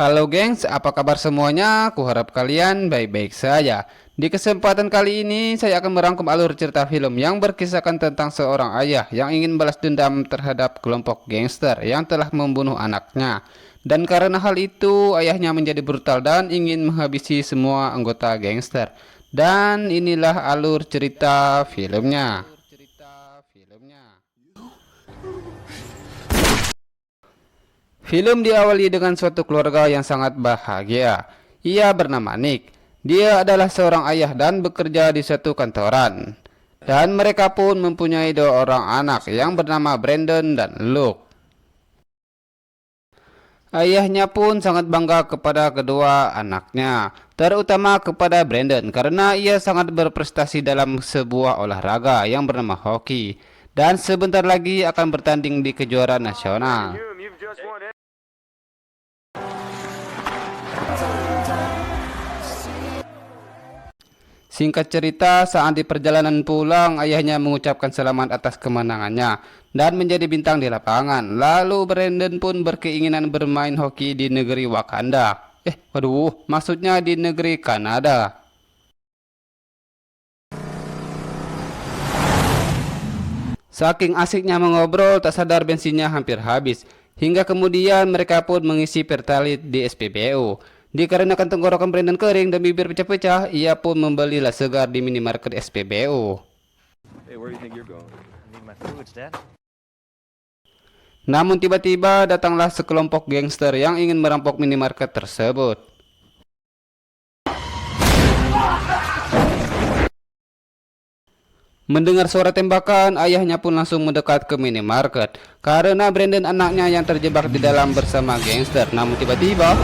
Halo gengs, apa kabar semuanya? Kuharap kalian baik-baik saja. Di kesempatan kali ini saya akan merangkum alur cerita film yang berkisahkan tentang seorang ayah yang ingin balas dendam terhadap kelompok gangster yang telah membunuh anaknya. Dan karena hal itu, ayahnya menjadi brutal dan ingin menghabisi semua anggota gangster. Dan inilah alur cerita filmnya. Film diawali dengan suatu keluarga yang sangat bahagia. Ia bernama Nick. Dia adalah seorang ayah dan bekerja di suatu kantoran. Dan mereka pun mempunyai dua orang anak yang bernama Brandon dan Luke. Ayahnya pun sangat bangga kepada kedua anaknya, terutama kepada Brandon karena ia sangat berprestasi dalam sebuah olahraga yang bernama hoki. Dan sebentar lagi akan bertanding di kejuaraan nasional. Singkat cerita, saat di perjalanan pulang, ayahnya mengucapkan selamat atas kemenangannya dan menjadi bintang di lapangan. Lalu Brandon pun berkeinginan bermain hoki di negeri Wakanda. Maksudnya di negeri Kanada. Saking asiknya mengobrol, tak sadar bensinnya hampir habis. Hingga kemudian mereka pun mengisi pertalite di SPBU. Dikarenakan tenggorokan Brandon kering dan bibir pecah-pecah, ia pun membelilah segar di minimarket SPBU. Namun tiba-tiba datanglah sekelompok gangster yang ingin merampok minimarket tersebut. Mendengar suara tembakan, ayahnya pun langsung mendekat ke minimarket karena Brandon anaknya yang terjebak di dalam bersama gangster. Namun tiba-tiba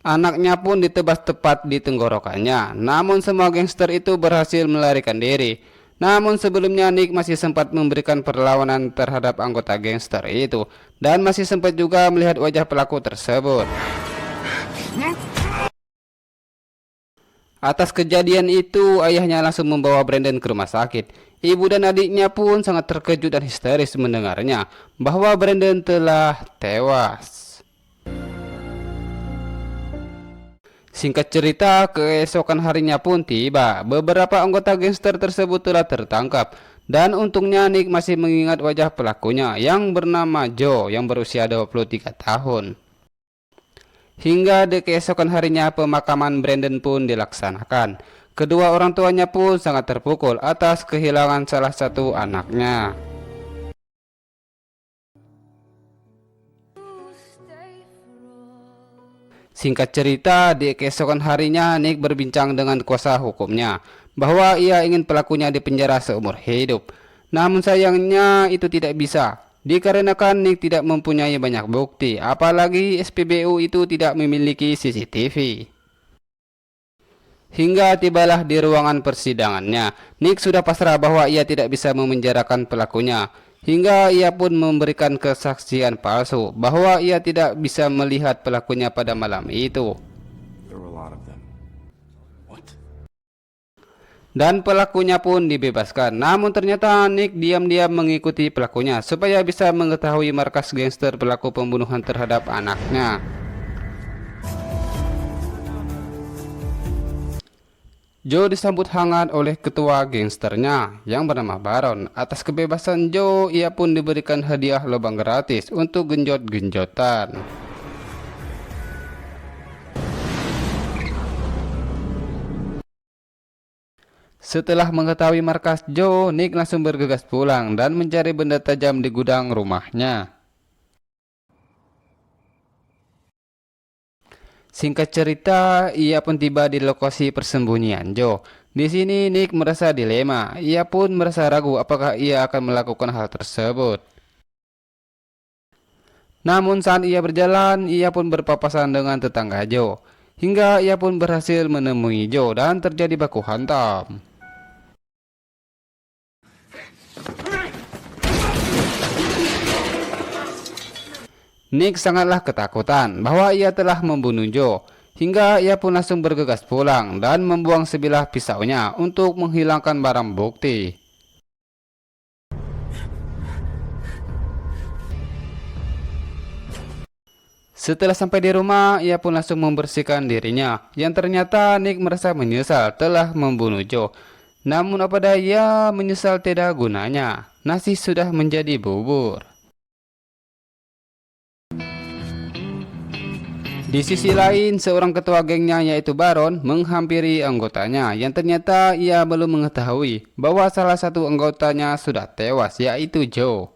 anaknya pun ditebas tepat di tenggorokannya. Namun semua gangster itu berhasil melarikan diri. Namun sebelumnya Nick masih sempat memberikan perlawanan terhadap anggota gangster itu dan masih sempat juga melihat wajah pelaku tersebut. Atas kejadian itu, ayahnya langsung membawa Brandon ke rumah sakit. Ibu dan adiknya pun sangat terkejut dan histeris mendengarnya bahwa Brandon telah tewas. Singkat cerita, keesokan harinya pun tiba. Beberapa anggota gangster tersebut telah tertangkap. Dan untungnya Nick masih mengingat wajah pelakunya yang bernama Joe yang berusia 23 tahun. Hingga di keesokan harinya pemakaman Brandon pun dilaksanakan. Kedua orang tuanya pun sangat terpukul atas kehilangan salah satu anaknya. Singkat cerita, di keesokan harinya Nick berbincang dengan kuasa hukumnya bahwa ia ingin pelakunya dipenjara seumur hidup. Namun sayangnya itu tidak bisa. Dikarenakan Nick tidak mempunyai banyak bukti, apalagi SPBU itu tidak memiliki CCTV. Hingga tibalah di ruangan persidangannya, Nick sudah pasrah bahwa ia tidak bisa memenjarakan pelakunya. Hingga ia pun memberikan kesaksian palsu bahwa ia tidak bisa melihat pelakunya pada malam itu. Dan pelakunya pun dibebaskan. Namun ternyata Nick diam-diam mengikuti pelakunya supaya bisa mengetahui markas gangster pelaku pembunuhan terhadap anaknya. Joe disambut hangat oleh ketua gangsternya yang bernama Baron. Atas kebebasan Joe, ia pun diberikan hadiah lubang gratis untuk genjot-genjotan. Setelah mengetahui markas Joe, Nick langsung bergegas pulang dan mencari benda tajam di gudang rumahnya. Singkat cerita, ia pun tiba di lokasi persembunyian Joe. Di sini Nick merasa dilema. Ia pun merasa ragu apakah ia akan melakukan hal tersebut. Namun saat ia berjalan, ia pun berpapasan dengan tetangga Joe. Hingga ia pun berhasil menemui Joe dan terjadi baku hantam. Nick sangatlah ketakutan bahwa ia telah membunuh Joe. Hingga ia pun langsung bergegas pulang dan membuang sebilah pisaunya untuk menghilangkan barang bukti. Setelah sampai di rumah, ia pun langsung membersihkan dirinya. Yang ternyata Nick merasa menyesal telah membunuh Joe. Namun apa daya, menyesal tidak gunanya. Nasi sudah menjadi bubur. Di sisi lain, seorang ketua gengnya yaitu Baron menghampiri anggotanya yang ternyata ia belum mengetahui bahwa salah satu anggotanya sudah tewas yaitu Joe.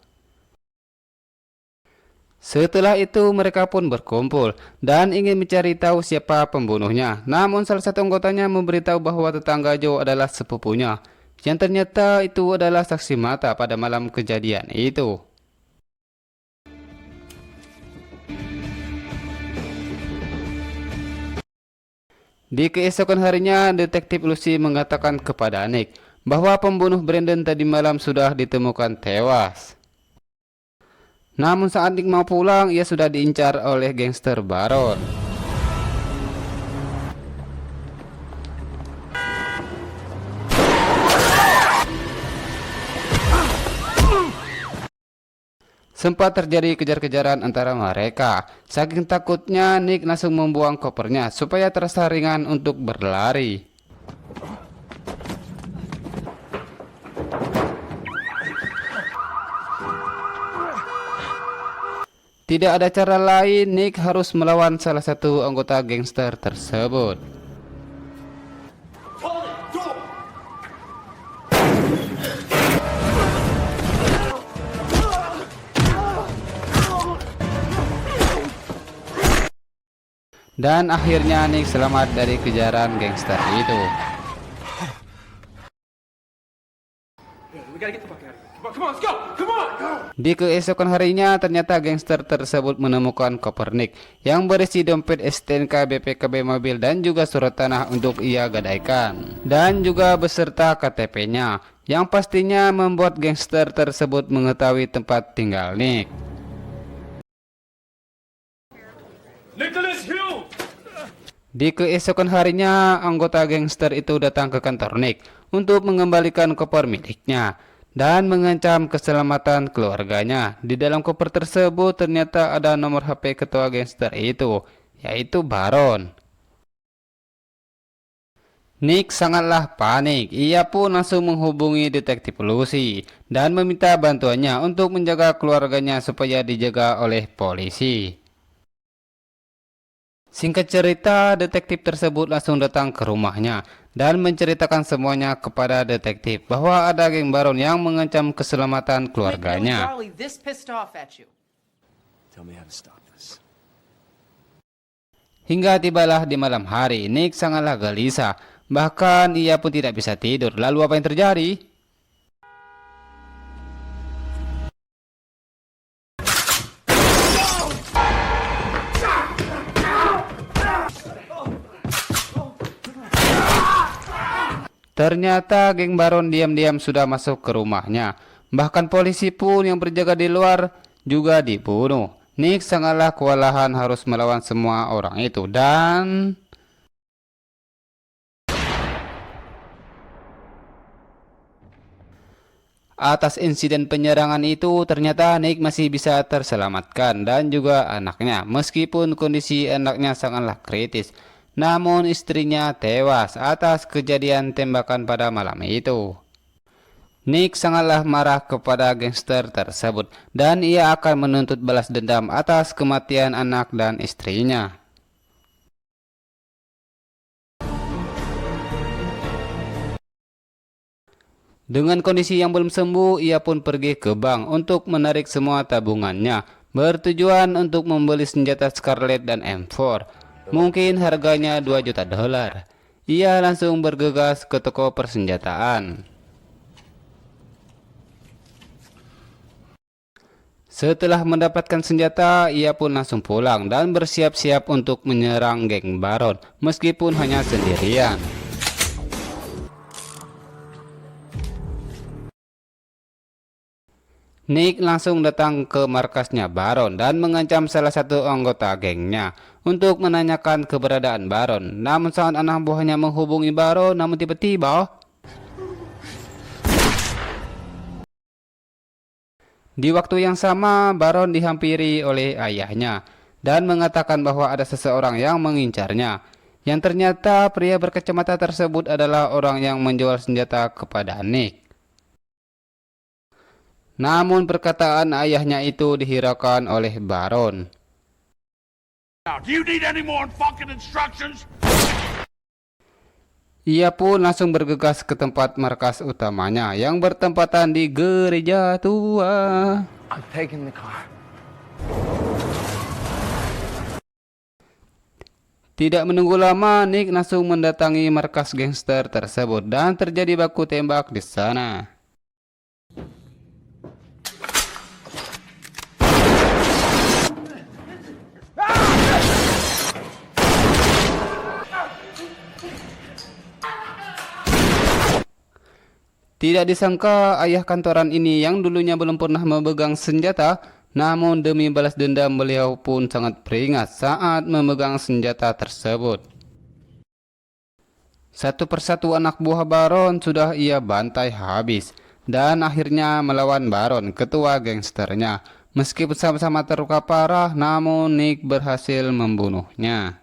Setelah itu mereka pun berkumpul dan ingin mencari tahu siapa pembunuhnya. Namun salah satu anggotanya memberitahu bahwa tetangga Joe adalah sepupunya. Yang ternyata itu adalah saksi mata pada malam kejadian itu. Di keesokan harinya, detektif Lucy mengatakan kepada Nick bahwa pembunuh Brandon tadi malam sudah ditemukan tewas. Namun saat Nick mau pulang, ia sudah diincar oleh gangster Baron. Sempat terjadi kejar-kejaran antara mereka. Saking takutnya, Nick langsung membuang kopernya supaya terasa ringan untuk berlari. Tidak ada cara lain, Nick harus melawan salah satu anggota gangster tersebut. Dan akhirnya Nick selamat dari kejaran gangster itu. Di keesokan harinya ternyata gangster tersebut menemukan koper Nick yang berisi dompet STNK, BPKB mobil dan juga surat tanah untuk ia gadaikan. Dan juga beserta KTP-nya yang pastinya membuat gangster tersebut mengetahui tempat tinggal Nick. Di keesokan harinya, anggota gangster itu datang ke kantor Nick untuk mengembalikan koper miliknya dan mengancam keselamatan keluarganya. Di dalam koper tersebut ternyata ada nomor HP ketua gangster itu, yaitu Baron. Nick sangatlah panik. Ia pun langsung menghubungi detektif Lucy dan meminta bantuannya untuk menjaga keluarganya supaya dijaga oleh polisi. Singkat cerita, detektif tersebut langsung datang ke rumahnya dan menceritakan semuanya kepada detektif bahwa ada geng Baron yang mengancam keselamatan keluarganya. Hingga tibalah di malam hari, Nick sangatlah gelisah. Bahkan ia pun tidak bisa tidur. Lalu apa yang terjadi? Ternyata geng Baron diam-diam sudah masuk ke rumahnya. Bahkan polisi pun yang berjaga di luar juga dibunuh. Nick sangatlah kewalahan harus melawan semua orang itu dan... Atas insiden penyerangan itu ternyata Nick masih bisa terselamatkan dan juga anaknya. Meskipun kondisi anaknya sangatlah kritis. Namun istrinya tewas atas kejadian tembakan pada malam itu. Nick sangatlah marah kepada gangster tersebut dan ia akan menuntut balas dendam atas kematian anak dan istrinya. Dengan kondisi yang belum sembuh, ia pun pergi ke bank untuk menarik semua tabungannya, bertujuan untuk membeli senjata Scarlet dan M4. Mungkin harganya 2 juta dolar. Ia langsung bergegas ke toko persenjataan. Setelah mendapatkan senjata, ia pun langsung pulang dan bersiap-siap untuk menyerang geng Baron, meskipun hanya sendirian. Nick langsung datang ke markasnya Baron dan mengancam salah satu anggota gengnya untuk menanyakan keberadaan Baron. Namun saat anak buahnya menghubungi Baron, namun tiba-tiba di waktu yang sama Baron dihampiri oleh ayahnya. dan mengatakan bahwa ada seseorang yang mengincarnya. Yang ternyata pria berkacamata tersebut adalah orang yang menjual senjata kepada Nick. Namun perkataan ayahnya itu dihiraukan oleh Baron. Now, do you need any more fucking instructions? Ia pun langsung bergegas ke tempat markas utamanya yang bertempatan di gereja tua. I'm taking the car. Tidak menunggu lama, Nick langsung mendatangi markas gangster tersebut dan terjadi baku tembak di sana. Tidak disangka ayah kantoran ini yang dulunya belum pernah memegang senjata, namun demi balas dendam beliau pun sangat beringat saat memegang senjata tersebut. Satu persatu anak buah Baron sudah ia bantai habis, dan akhirnya melawan Baron, ketua gangsternya. Meskipun sama-sama terluka parah, namun Nick berhasil membunuhnya.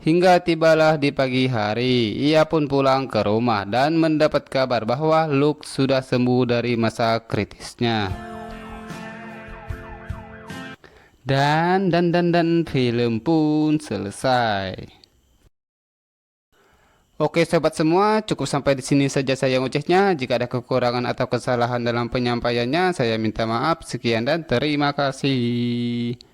Hingga tibalah di pagi hari, ia pun pulang ke rumah dan mendapat kabar bahwa Luke sudah sembuh dari masa kritisnya. Dan film pun selesai. Oke sobat semua, cukup sampai di sini saja saya ngocehnya. Jika ada kekurangan atau kesalahan dalam penyampaiannya, saya minta maaf. Sekian dan terima kasih.